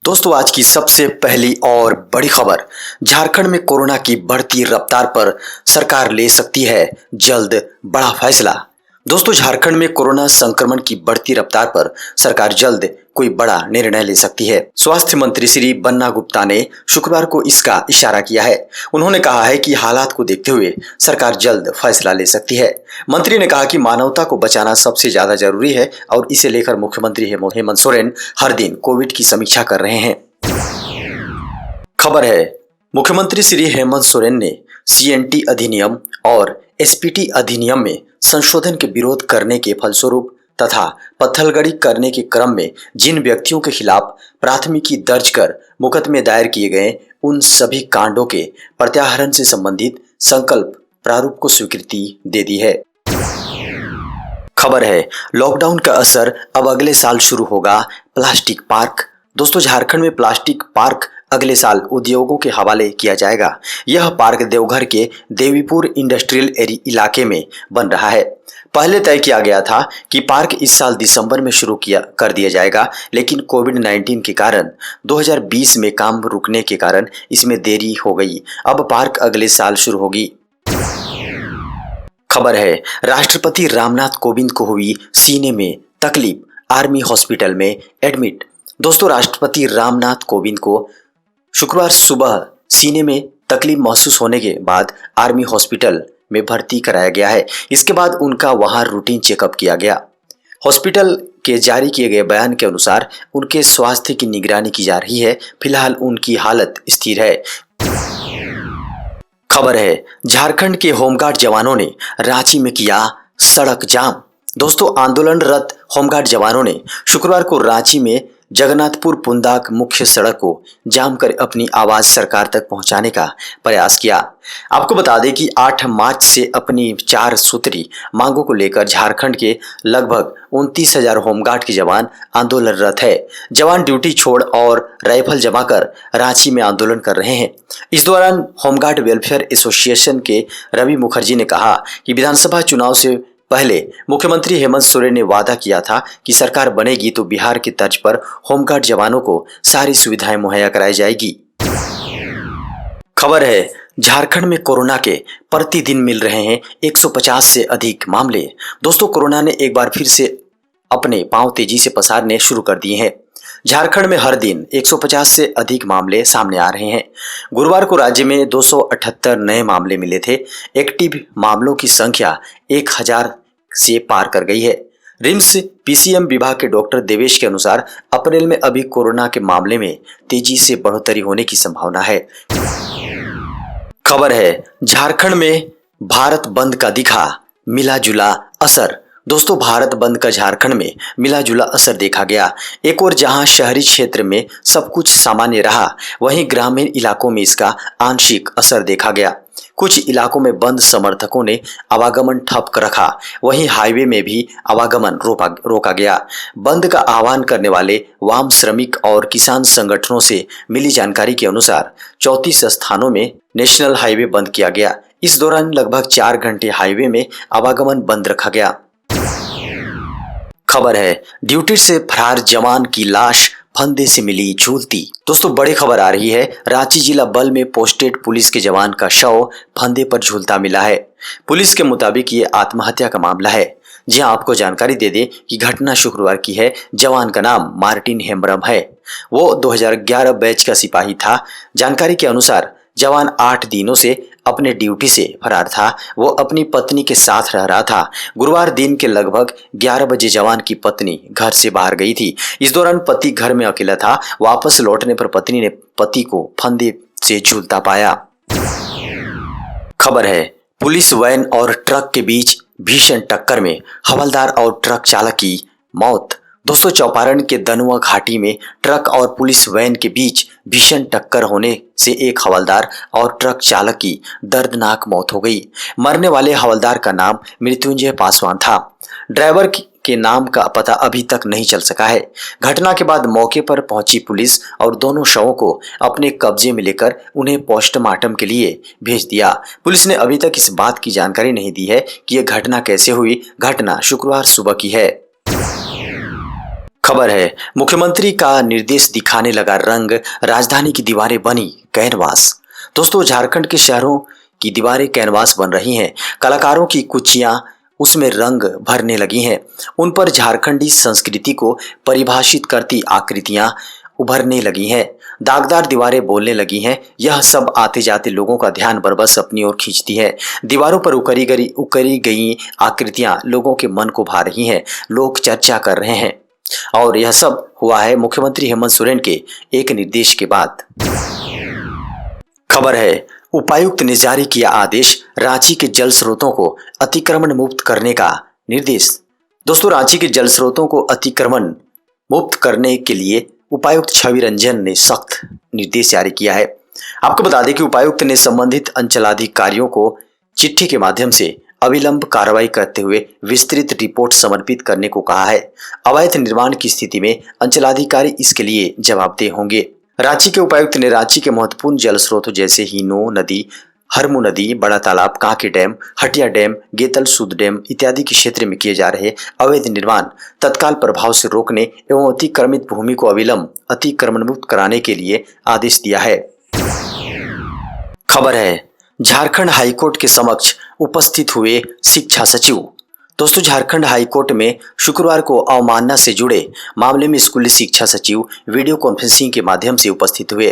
दोस्तों आज की सबसे पहली और बड़ी खबर। झारखंड में कोरोना की बढ़ती रफ्तार पर सरकार ले सकती है जल्द बड़ा फैसला। दोस्तों झारखंड में कोरोना संक्रमण की बढ़ती रफ्तार पर सरकार जल्द कोई बड़ा निर्णय ले सकती है। स्वास्थ्य मंत्री श्री बन्ना गुप्ता ने शुक्रवार को इसका इशारा किया है। उन्होंने कहा है कि हालात को देखते हुए सरकार जल्द फैसला ले सकती है। मंत्री ने कहा कि मानवता को बचाना सबसे ज्यादा जरूरी है और इसे लेकर मुख्यमंत्री हेमंत सोरेन हर दिन कोविड की समीक्षा कर रहे हैं। खबर है, मुख्यमंत्री श्री हेमंत सोरेन ने सीएनटी अधिनियम और एसपीटी अधिनियम में संशोधन के विरोध करने के फलस्वरूप तथा पत्थलगड़ी करने के क्रम में जिन व्यक्तियों के खिलाफ प्राथमिकी दर्ज कर मुकदमे दायर किए गए उन सभी कांडों के प्रत्याहरण से संबंधित संकल्प प्रारूप को स्वीकृति दे दी है। खबर है, लॉकडाउन का असर अब अगले साल शुरू होगा प्लास्टिक पार्क। दोस्तों झारखंड में प्लास्टिक पार्क अगले साल उद्योगों के हवाले किया जाएगा। यह पार्क देवघर के देवीपुर इंडस्ट्रियल इलाके में बन रहा है। पहले तय किया गया था कि पार्क इस साल दिसंबर में शुरू कर दिया जाएगा, लेकिन कोविड-19 के कारण 2020 में काम रुकने के कारण इसमें देरी हो गई। अब पार्क अगले साल शुरू होगी। खबर है, राष्ट्रपति रामनाथ कोविंद को हुई सीने में तकलीफ, आर्मी हॉस्पिटल में एडमिट। दोस्तों राष्ट्रपति रामनाथ कोविंद को शुक्रवार सुबह सीने में तकलीफ महसूस होने के बाद आर्मी हॉस्पिटल में भर्ती कराया गया है। इसके बाद उनका वहां रूटीन चेकअप किया गया। हॉस्पिटल के जारी किए गए बयान के अनुसार उनके स्वास्थ्य की निगरानी की जा रही है। फिलहाल उनकी हालत स्थिर है। खबर है, झारखंड के होमगार्ड जवानों ने रांची में किया सड़क जाम। दोस्तों आंदोलनरत होमगार्ड जवानों ने शुक्रवार को रांची में जगन्नाथपुर पुंदाक मुख्य सड़क को जाम कर अपनी आवाज सरकार तक पहुंचाने का प्रयास किया। आपको बता दें कि 8 मार्च से अपनी 4 सूत्री मांगों को लेकर झारखंड के लगभग 29,000 होमगार्ड के जवान आंदोलनरत है। जवान ड्यूटी छोड़ और राइफल जमा कर रांची में आंदोलन कर रहे हैं। इस दौरान होमगार्ड वेलफेयर एसोसिएशन के रवि मुखर्जी ने कहा कि विधानसभा चुनाव से पहले मुख्यमंत्री हेमंत सोरेन ने वादा किया था कि सरकार बनेगी तो बिहार की तर्ज पर होमगार्ड जवानों को सारी सुविधाएं मुहैया कराई जाएगी। खबर है, झारखंड में कोरोना के प्रतिदिन मिल रहे हैं 150 से अधिक मामले। दोस्तों कोरोना ने एक बार फिर से अपने पांव तेजी से पसारने शुरू कर दिए हैं। झारखंड में हर दिन 150 से अधिक मामले सामने आ रहे हैं। गुरुवार को राज्य में 278 नए मामले मिले थे। एक्टिव मामलों की संख्या 1000 से पार कर गई है। रिम्स पीसीएम विभाग के डॉक्टर देवेश के अनुसार अप्रैल में अभी कोरोना के मामले में तेजी से बढ़ोतरी होने की संभावना है। खबर है, झारखंड में भारत बंद का दिखा मिला जुला असर। दोस्तों भारत बंद का झारखंड में मिला जुला असर देखा गया। एक और जहां शहरी क्षेत्र में सब कुछ सामान्य रहा, वहीं ग्रामीण इलाकों में इसका आंशिक असर देखा गया। कुछ इलाकों में बंद समर्थकों ने आवागमन ठप कर रखा, वहीं हाईवे में भी आवागमन रोका गया। बंद का आह्वान करने वाले वाम श्रमिक और किसान संगठनों से मिली जानकारी के अनुसार 34 स्थानों में नेशनल हाईवे बंद किया गया। इस दौरान लगभग 4 घंटे हाईवे में आवागमन बंद रखा गया। खबर है, ड्यूटी से फरार जवान की लाश फंदे से मिली झूलती। दोस्तों बड़ी खबर आ रही है, रांची जिला बल में पोस्टेड पुलिस के जवान का शव फंदे पर झूलता मिला है। पुलिस के मुताबिक ये आत्महत्या का मामला है। जी हां, आपको जानकारी दे दें कि घटना शुक्रवार की है। जवान का नाम मार्टिन हेम्ब्रम है। वो 2011 बैच का सिपाही था। जानकारी के अनुसार जवान 8 दिनों से अपने ड्यूटी से फरार था। वो अपनी पत्नी के साथ रह रहा था। गुरुवार दिन के लगभग 11 बजे जवान की पत्नी घर से बाहर गई थी। इस दौरान पति घर में अकेला था। वापस लौटने पर पत्नी ने पति को फंदे से झूलता पाया। खबर है, पुलिस वैन और ट्रक के बीच भीषण टक्कर में हवलदार और ट्रक चालक की मौत। दोस्तों चौपारण के दनुआ घाटी में ट्रक और पुलिस वैन के बीच भीषण टक्कर होने से एक हवलदार और ट्रक चालक की दर्दनाक मौत हो गई। मरने वाले हवलदार का नाम मृत्युंजय पासवान था। ड्राइवर के नाम का पता अभी तक नहीं चल सका है। घटना के बाद मौके पर पहुंची पुलिस और दोनों शवों को अपने कब्जे में लेकर उन्हें पोस्टमार्टम के लिए भेज दिया। पुलिस ने अभी तक इस बात की जानकारी नहीं दी है कि यह घटना कैसे हुई। घटना शुक्रवार सुबह की है। खबर है, मुख्यमंत्री का निर्देश दिखाने लगा रंग, राजधानी की दीवारें बनी कैनवास। दोस्तों, झारखंड के शहरों की दीवारें कैनवास बन रही हैं। कलाकारों की कुचियां उसमें रंग भरने लगी हैं। उन पर झारखंडी संस्कृति को परिभाषित करती आकृतियां उभरने लगी हैं। दागदार दीवारें बोलने लगी हैं। यह सब आते जाते लोगों का ध्यान बरबस अपनी ओर खींचती है। दीवारों पर उकरी गई आकृतियां लोगों के मन को भा रही हैं। लोग चर्चा कर रहे हैं और यह सब हुआ है मुख्यमंत्री हेमंत सोरेन के एक निर्देश के बाद। खबर है, उपायुक्त ने जारी किया आदेश, रांची के जल स्रोतों को अतिक्रमण मुक्त करने का निर्देश। दोस्तों, रांची के जल स्रोतों को अतिक्रमण मुक्त करने के लिए उपायुक्त छवि रंजन ने सख्त निर्देश जारी किया है। आपको बता दें कि उपायुक्त ने संबंधित अंचलाधिकारियों को चिट्ठी के माध्यम से अविलंब कार्रवाई करते हुए विस्तृत रिपोर्ट समर्पित करने को कहा है। अवैध निर्माण की स्थिति में अंचलाधिकारी इसके लिए जवाबदेह होंगे। रांची के उपायुक्त ने रांची के महत्वपूर्ण जल स्रोतों जैसे हीनो नदी, हरमू नदी, बड़ा तालाब, कांके डैम, हटिया डैम, गेतल सूद डैम इत्यादि के क्षेत्र में किए जा रहे अवैध निर्माण तत्काल प्रभाव से रोकने एवं अतिक्रमित भूमि को अविलंब अतिक्रमण मुक्त कराने के लिए आदेश दिया है। खबर है, झारखंड हाईकोर्ट के समक्ष उपस्थित हुए शिक्षा सचिव। दोस्तों, झारखंड हाईकोर्ट में शुक्रवार को अवमानना से जुड़े मामले में स्कूली शिक्षा सचिव वीडियो कॉन्फ्रेंसिंग के माध्यम से उपस्थित हुए।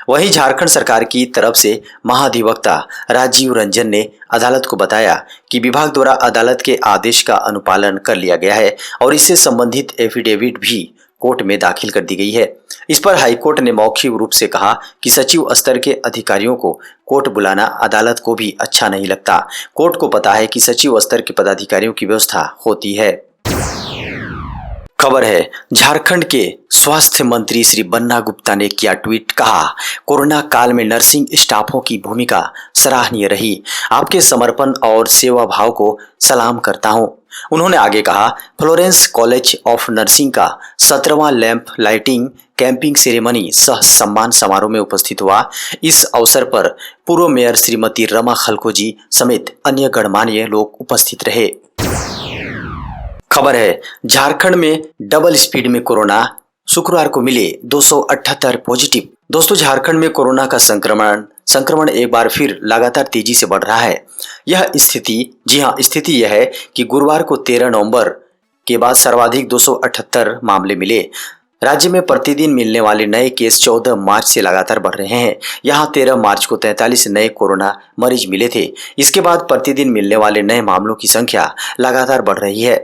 वहीं झारखंड सरकार की तरफ से महाधिवक्ता राजीव रंजन ने अदालत को बताया कि विभाग द्वारा अदालत के आदेश का अनुपालन कर लिया गया है और इससे संबंधित एफिडेविट भी कोर्ट में दाखिल कर दी गई है। इस पर हाईकोर्ट ने मौखिक रूप से कहा कि सचिव स्तर के अधिकारियों को कोर्ट बुलाना अदालत को भी अच्छा नहीं लगता। कोर्ट को पता है कि सचिव स्तर के पदाधिकारियों की व्यवस्था होती है। खबर है, झारखंड के स्वास्थ्य मंत्री श्री बन्ना गुप्ता ने किया ट्वीट, कहा कोरोना काल में नर्सिंग स्टाफों की भूमिका सराहनीय रही। आपके समर्पण और सेवा भाव को सलाम करता हूं। उन्होंने आगे कहा, फ्लोरेंस कॉलेज ऑफ नर्सिंग का 17वां लैंप लाइटिंग कैंपिंग सेरेमनी सह सम्मान समारोह में उपस्थित हुआ। इस अवसर पर पूर्व मेयर श्रीमती रमा खलको जी समेत अन्य गणमान्य लोग उपस्थित रहे। खबर है, झारखंड में डबल स्पीड में कोरोना, शुक्रवार को मिले 278 पॉजिटिव। दोस्तों, झारखंड में कोरोना का संक्रमण एक बार फिर लगातार तेजी से बढ़ रहा है। स्थिति यह है कि गुरुवार को 13 नवंबर के बाद सर्वाधिक 278 मामले मिले। राज्य में प्रतिदिन मिलने वाले नए केस 14 मार्च से लगातार बढ़ रहे हैं। यहां 13 मार्च को 43 नए कोरोना मरीज मिले थे। इसके बाद प्रतिदिन मिलने वाले नए मामलों की संख्या लगातार बढ़ रही है।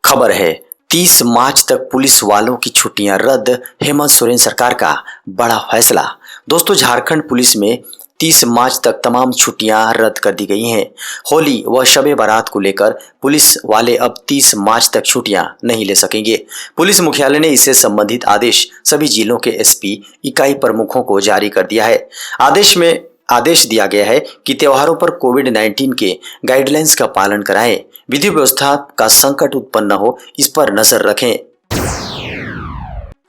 खबर है, 30 मार्च तक पुलिस वालों की छुट्टियां रद्द, हेमंत सोरेन सरकार का बड़ा फैसला। दोस्तों, झारखंड पुलिस में 30 मार्च तक तमाम छुट्टियां रद्द कर दी गई हैं। होली व शबे बारात को लेकर पुलिस वाले अब 30 मार्च तक छुट्टियां नहीं ले सकेंगे। पुलिस मुख्यालय ने इससे संबंधित आदेश सभी जिलों के एसपी इकाई प्रमुखों को जारी कर दिया है। आदेश दिया गया है कि त्योहारों पर कोविड-19 के गाइडलाइंस का पालन कराएं, विधि व्यवस्था का संकट उत्पन्न न हो, इस पर नजर रखें।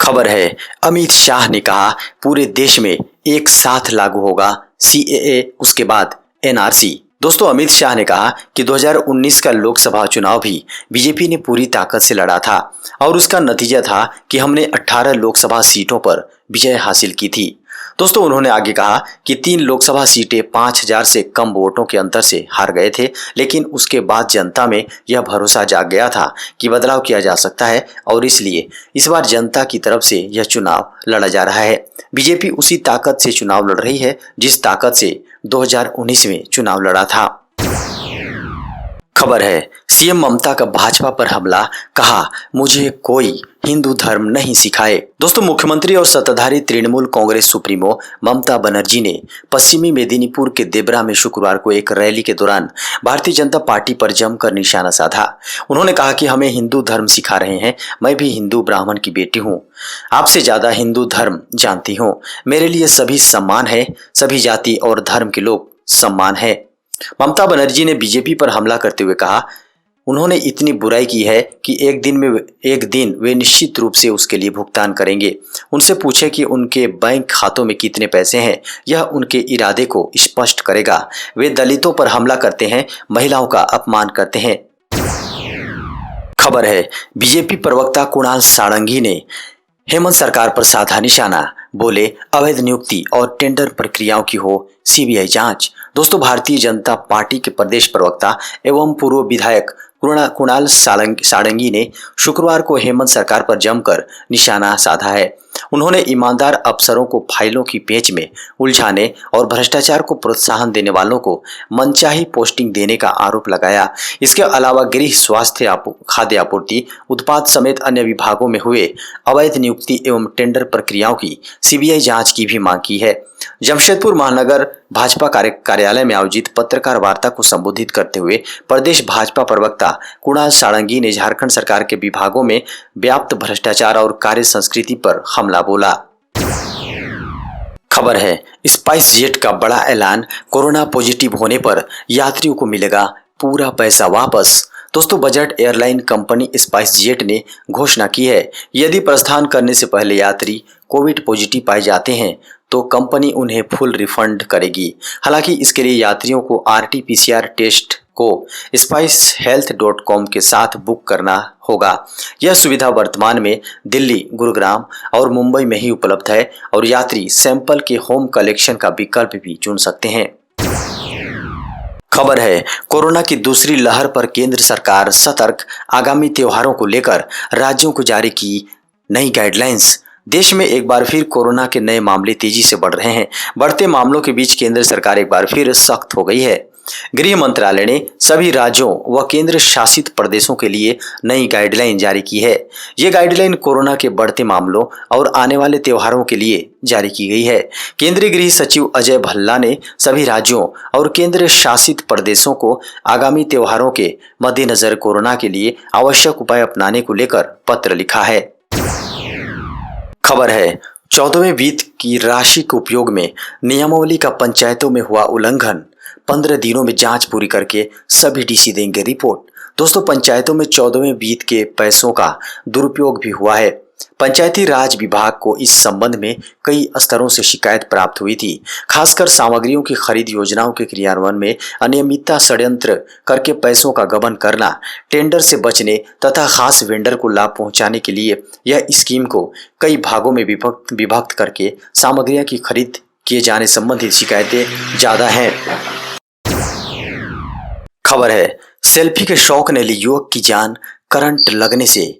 खबर है, अमित शाह ने कहा पूरे देश में एक साथ लागू होगा CAA, उसके बाद NRC। दोस्तों, अमित शाह ने कहा कि 2019 का लोकसभा चुनाव भी बीजेपी ने पूरी ताकत से लड़ा था और उसका नतीजा था कि हमने 18 लोकसभा सीटों पर विजय हासिल की थी। दोस्तों, उन्होंने आगे कहा कि 3 लोकसभा सीटें 5000 से कम वोटों के अंतर से हार गए थे, लेकिन उसके बाद जनता में यह भरोसा जाग गया था कि बदलाव किया जा सकता है और इसलिए इस बार जनता की तरफ से यह चुनाव लड़ा जा रहा है। बीजेपी उसी ताकत से चुनाव लड़ रही है जिस ताकत से 2019 में चुनाव लड़ा था। खबर है, सीएम ममता का भाजपा पर हमला, कहा मुझे कोई हिंदू धर्म नहीं सिखाए। दोस्तों, मुख्यमंत्री और सत्ताधारी तृणमूल कांग्रेस सुप्रीमो ममता बनर्जी ने पश्चिमी मेदिनीपुर के देबरा में शुक्रवार को एक रैली के दौरान भारतीय जनता पार्टी पर जमकर निशाना साधा। उन्होंने कहा कि हमें हिंदू धर्म सिखा रहे हैं। मैं भी हिंदू ब्राह्मण की बेटी हूँ, आपसे ज्यादा हिंदू धर्म जानती हूँ। मेरे लिए सभी सम्मान है, सभी जाति और धर्म के लोग सम्मान है। ममता बनर्जी ने बीजेपी पर हमला करते हुए कहा, उन्होंने इतनी बुराई की है कि एक दिन वे निश्चित रूप से उसके लिए भुगतान करेंगे। उनसे पूछे कि उनके बैंक खातों में कितने पैसे हैं, यह उनके इरादे को स्पष्ट करेगा। वे दलितों पर हमला करते हैं, महिलाओं का अपमान करते हैं। खबर है, बीजेपी प्रवक्ता कुणाल सारंगी ने हेमंत सरकार पर साधा निशाना, बोले अवैध नियुक्ति और टेंडर प्रक्रियाओं की हो सीबीआई जांच। दोस्तों, भारतीय जनता पार्टी के प्रदेश प्रवक्ता एवं पूर्व विधायक कुणाल सारंगी ने शुक्रवार को हेमंत सरकार पर जमकर निशाना साधा है। उन्होंने ईमानदार अफसरों को फाइलों की पेच में उलझाने और भ्रष्टाचार को प्रोत्साहन देने वालों को मनचाही पोस्टिंग देने का आरोप लगाया। इसके अलावा गृह, स्वास्थ्य, खाद्य आपूर्ति, उत्पाद समेत अन्य विभागों में हुए अवैध नियुक्ति एवं टेंडर प्रक्रियाओं की सीबीआई जांच की भी मांग की है। जमशेदपुर महानगर भाजपा कार्यालय में आयोजित पत्रकार वार्ता को संबोधित करते हुए प्रदेश भाजपा प्रवक्ता कुणाल सारंगी ने झारखंड सरकार के विभागों में व्याप्त भ्रष्टाचार और कार्य संस्कृति पर हमला बोला। खबर है, स्पाइस जेट का बड़ा ऐलान, कोरोना पॉजिटिव होने पर यात्रियों को मिलेगा पूरा पैसा वापस। दोस्तों, budget airline company spice jet ने घोषणा की है, यदि प्रस्थान करने से पहले यात्री कोविड पॉजिटिव पाए जाते हैं तो कंपनी उन्हें फुल रिफंड करेगी। हालांकि इसके लिए यात्रियों को RT-PCR टेस्ट को spicehealth.com के साथ बुक करना होगा। यह सुविधा वर्तमान में दिल्ली, गुरुग्राम और मुंबई में ही उपलब्ध है और यात्री सैंपल के होम कलेक्शन का विकल्प भी चुन सकते हैं। खबर है, कोरोना की दूसरी लहर पर केंद्र सरकार सतर्क, आगामी त्योहारों को लेकर राज्यों को जारी की नई गाइडलाइंस। देश में एक बार फिर कोरोना के नए मामले तेजी से बढ़ रहे हैं। बढ़ते मामलों के बीच केंद्र सरकार एक बार फिर सख्त हो गई है। गृह मंत्रालय ने सभी राज्यों व केंद्र शासित प्रदेशों के लिए नई गाइडलाइन जारी की है। ये गाइडलाइन कोरोना के बढ़ते मामलों और आने वाले त्योहारों के लिए जारी की गई है। केंद्रीय गृह सचिव अजय भल्ला ने सभी राज्यों और केंद्र शासित प्रदेशों को आगामी त्योहारों के मद्देनजर कोरोना के लिए आवश्यक उपाय अपनाने को लेकर पत्र लिखा है। खबर है, 14वें वित्त की राशि के उपयोग में नियमावली का पंचायतों में हुआ उल्लंघन, 15 दिनों में जांच पूरी करके सभी डीसी देंगे रिपोर्ट। दोस्तों, पंचायतों में 14वें वित्त के पैसों का दुरुपयोग भी हुआ है। पंचायती राज विभाग को इस संबंध में कई स्तरों से शिकायत प्राप्त हुई थी। खासकर सामग्रियों की खरीद योजनाओं के क्रियान्वयन में अनियमितता, षड्यंत्र करके पैसों का गबन करना, टेंडर से बचने तथा खास वेंडर को लाभ पहुंचाने के लिए यह स्कीम को कई भागों में विभक्त करके सामग्रियां की खरीद किए जाने संबंधित शिकायतें ज्यादा हैं। खबर है, सेल्फी के शौक ने ली युवक की जान, करंट लगने से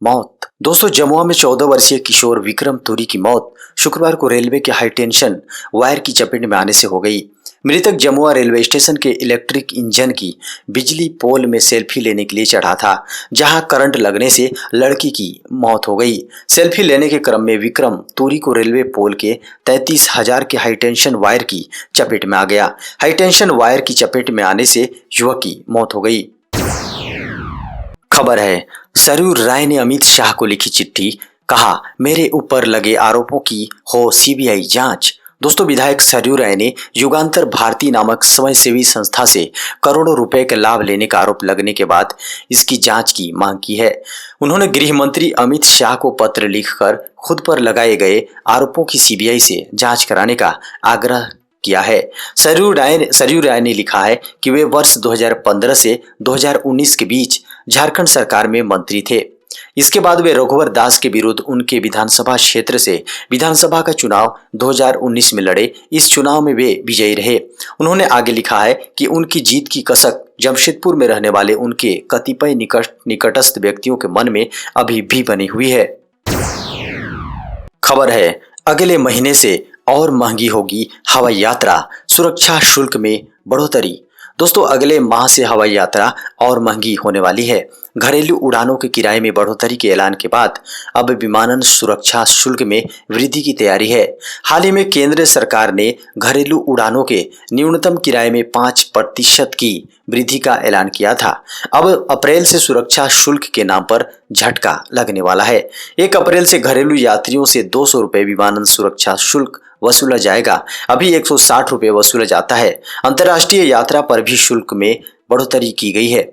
मौत। दोस्तों, जमुआ में 14 वर्षीय किशोर विक्रम तुरी की मौत शुक्रवार को रेलवे के हाई टेंशन वायर की चपेट में आने से हो गई। मृतक जमुआ रेलवे स्टेशन के इलेक्ट्रिक इंजन की बिजली पोल में सेल्फी लेने के लिए चढ़ा था, जहां करंट लगने से लड़की की मौत हो गई। सेल्फी लेने के क्रम में विक्रम तुरी को रेलवे पोल के 33,000 के हाई टेंशन वायर की चपेट में आ गया। हाई टेंशन वायर की चपेट में आने से युवक की मौत हो गई। खबर है, सरयू राय ने अमित शाह को लिखी चिट्ठी, कहा मेरे ऊपर लगे आरोपों की हो सीबीआई जांच। दोस्तों, विधायक सरयू राय ने युगांतर भारती नामक स्वयंसेवी संस्था से करोड़ों रुपए के लाभ लेने का आरोप लगने के बाद इसकी जांच की मांग की है। उन्होंने गृह मंत्री अमित शाह को पत्र लिखकर खुद पर लगाए गए आरोपों की सीबीआई से जांच कराने का आग्रह किया है। सरयू राय ने लिखा है कि वे वर्ष 2015 से 2019 के बीच झारखंड सरकार में मंत्री थे। इसके बाद वे रघुवर दास के विरुद्ध उनके विधानसभा क्षेत्र से विधानसभा का चुनाव 2019 में लड़े। इस चुनाव में वे विजयी रहे। उन्होंने आगे लिखा है कि उनकी जीत की कसक जमशेदपुर में रहने वाले उनके कतिपय निकटस्थ व्यक्तियों के मन में अभी भी बनी हुई है। खबर है, अगले महीने से और महंगी होगी हवाई यात्रा, सुरक्षा शुल्क में बढ़ोतरी। दोस्तों, अगले माह से हवाई यात्रा और महंगी होने वाली है। घरेलू उड़ानों के किराए में बढ़ोतरी के ऐलान के बाद अब विमानन सुरक्षा शुल्क में वृद्धि की तैयारी है। हाल ही में केंद्र सरकार ने घरेलू उड़ानों के न्यूनतम किराए में 5% की वृद्धि का ऐलान किया था। अब अप्रैल से सुरक्षा शुल्क के नाम पर झटका लगने वाला है। 1 अप्रैल से घरेलू यात्रियों से 200 रुपये विमानन सुरक्षा शुल्क वसूला जाएगा। अभी 160 रुपये वसूला जाता है। अंतर्राष्ट्रीय यात्रा पर भी शुल्क में बढ़ोतरी की गई है।